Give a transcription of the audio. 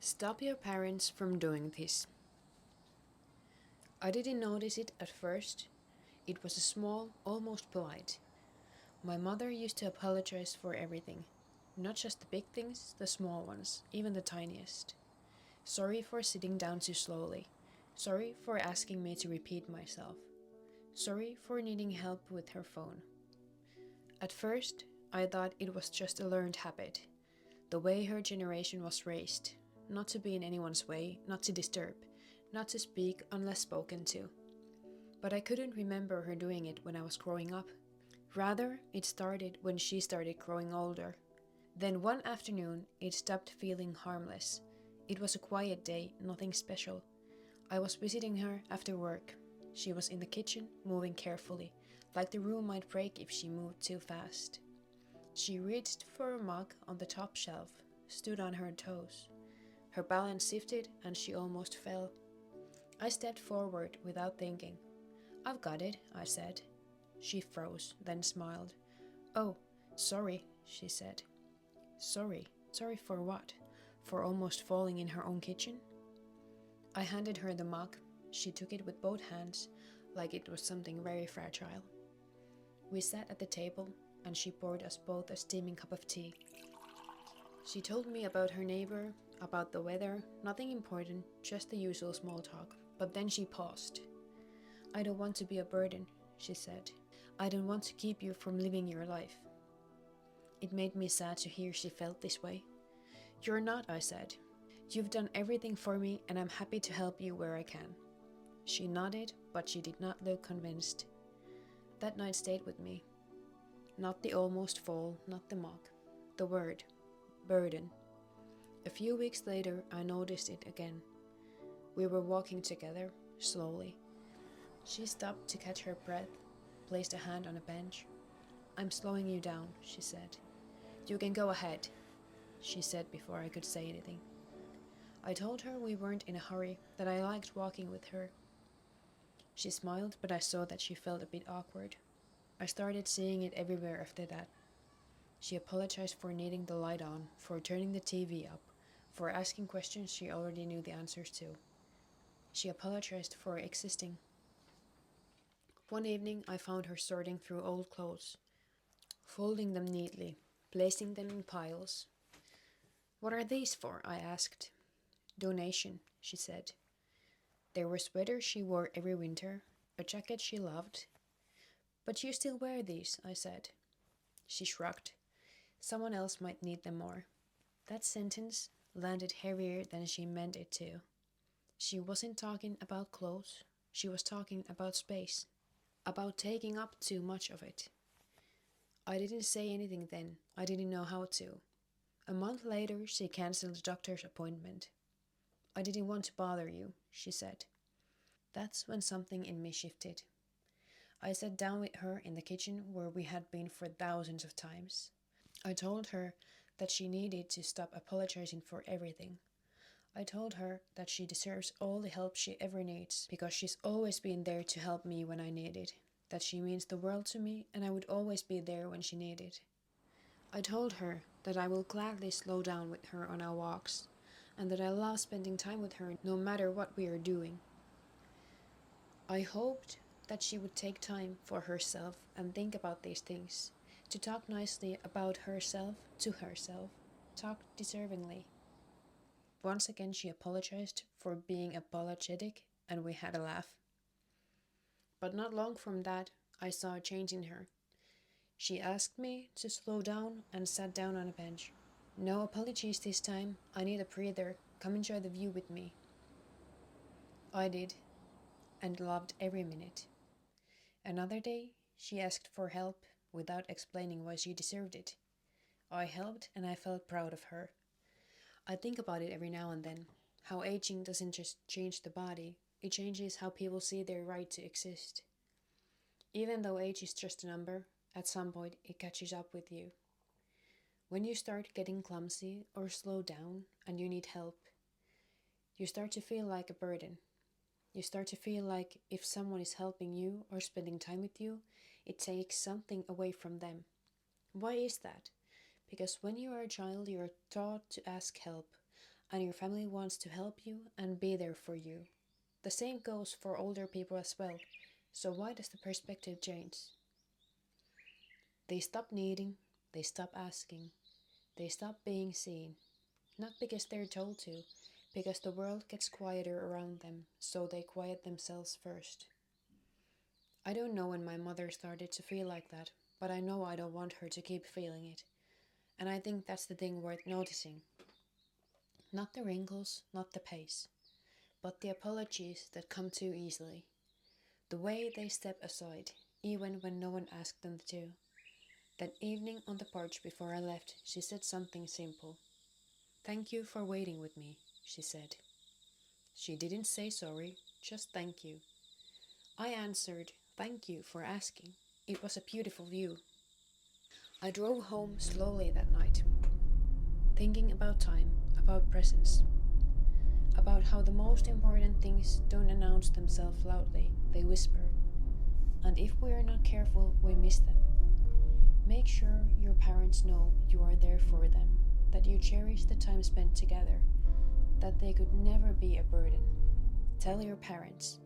Stop your parents from doing this. I didn't notice it at first. It was small, almost polite. My mother used to apologize for everything. Not just the big things, the small ones, even the tiniest. Sorry for sitting down too slowly. Sorry for asking me to repeat myself. Sorry for needing help with her phone. At first, I thought it was just a learned habit, the way her generation was raised, not to be in anyone's way, not to disturb, not to speak unless spoken to. But I couldn't remember her doing it when I was growing up. Rather, it started when she started growing older. Then one afternoon, it stopped feeling harmless. It was a quiet day, nothing special. I was visiting her after work. She was in the kitchen, moving carefully, like the room might break if she moved too fast. She reached for a mug on the top shelf, stood on her toes. Her balance shifted and she almost fell. I stepped forward without thinking. "I've got it," I said. She froze, then smiled. "Oh, sorry," she said. Sorry? Sorry for what? For almost falling in her own kitchen? I handed her the mug. She took it with both hands, like it was something very fragile. We sat at the table, and she poured us both a steaming cup of tea. She told me about her neighbor, about the weather, nothing important, just the usual small talk. But then she paused. "I don't want to be a burden," she said. "I don't want to keep you from living your life." It made me sad to hear she felt this way. "You're not," I said. "You've done everything for me, and I'm happy to help you where I can." She nodded, but she did not look convinced. That night stayed with me. Not the almost fall, not the mock. The word. Burden. A few weeks later, I noticed it again. We were walking together, slowly. She stopped to catch her breath, placed a hand on a bench. "I'm slowing you down," she said. "You can go ahead," she said before I could say anything. I told her we weren't in a hurry, that I liked walking with her. She smiled, but I saw that she felt a bit awkward. I started seeing it everywhere after that. She apologized for needing the light on, for turning the TV up, for asking questions she already knew the answers to. She apologized for existing. One evening I found her sorting through old clothes, folding them neatly, placing them in piles. "What are these for?" I asked. "Donation," she said. There were sweaters she wore every winter, a jacket she loved. "But you still wear these," I said. She shrugged. "Someone else might need them more." That sentence landed heavier than she meant it to. She wasn't talking about clothes. She was talking about space, about taking up too much of it. I didn't say anything then. I didn't know how to. A month later, she canceled the doctor's appointment. "I didn't want to bother you," she said. That's when something in me shifted. I sat down with her in the kitchen where we had been for thousands of times. I told her that she needed to stop apologizing for everything. I told her that she deserves all the help she ever needs because she's always been there to help me when I need it, that she means the world to me and I would always be there when she needed. I told her that I will gladly slow down with her on our walks and that I love spending time with her no matter what we are doing. I hoped that she would take time for herself and think about these things, to talk nicely about herself to herself, talk deservingly. Once again she apologized for being apologetic and we had a laugh. But not long from that, I saw a change in her. She asked me to slow down and sat down on a bench. "No apologies this time. I need a breather. Come enjoy the view with me." I did, and loved every minute. Another day, she asked for help without explaining why she deserved it. I helped and I felt proud of her. I think about it every now and then, how aging doesn't just change the body, it changes how people see their right to exist. Even though age is just a number, at some point it catches up with you. When you start getting clumsy or slow down and you need help, you start to feel like a burden. You start to feel like if someone is helping you or spending time with you, it takes something away from them. Why is that? Because when you are a child, you are taught to ask help, and your family wants to help you and be there for you. The same goes for older people as well, so why does the perspective change? They stop needing, they stop asking, they stop being seen, not because they're told to, because the world gets quieter around them, so they quiet themselves first. I don't know when my mother started to feel like that, but I know I don't want her to keep feeling it. And I think that's the thing worth noticing. Not the wrinkles, not the pace, but the apologies that come too easily. The way they step aside, even when no one asked them to. That evening on the porch before I left, she said something simple. "Thank you for waiting with me," she said. She didn't say sorry, just thank you. I answered, "Thank you for asking." It was a beautiful view. I drove home slowly that night, thinking about time, about presence, about how the most important things don't announce themselves loudly, they whisper. And if we are not careful, we miss them. Make sure your parents know you are there for them, that you cherish the time spent together, that they could never be a burden. Tell your parents,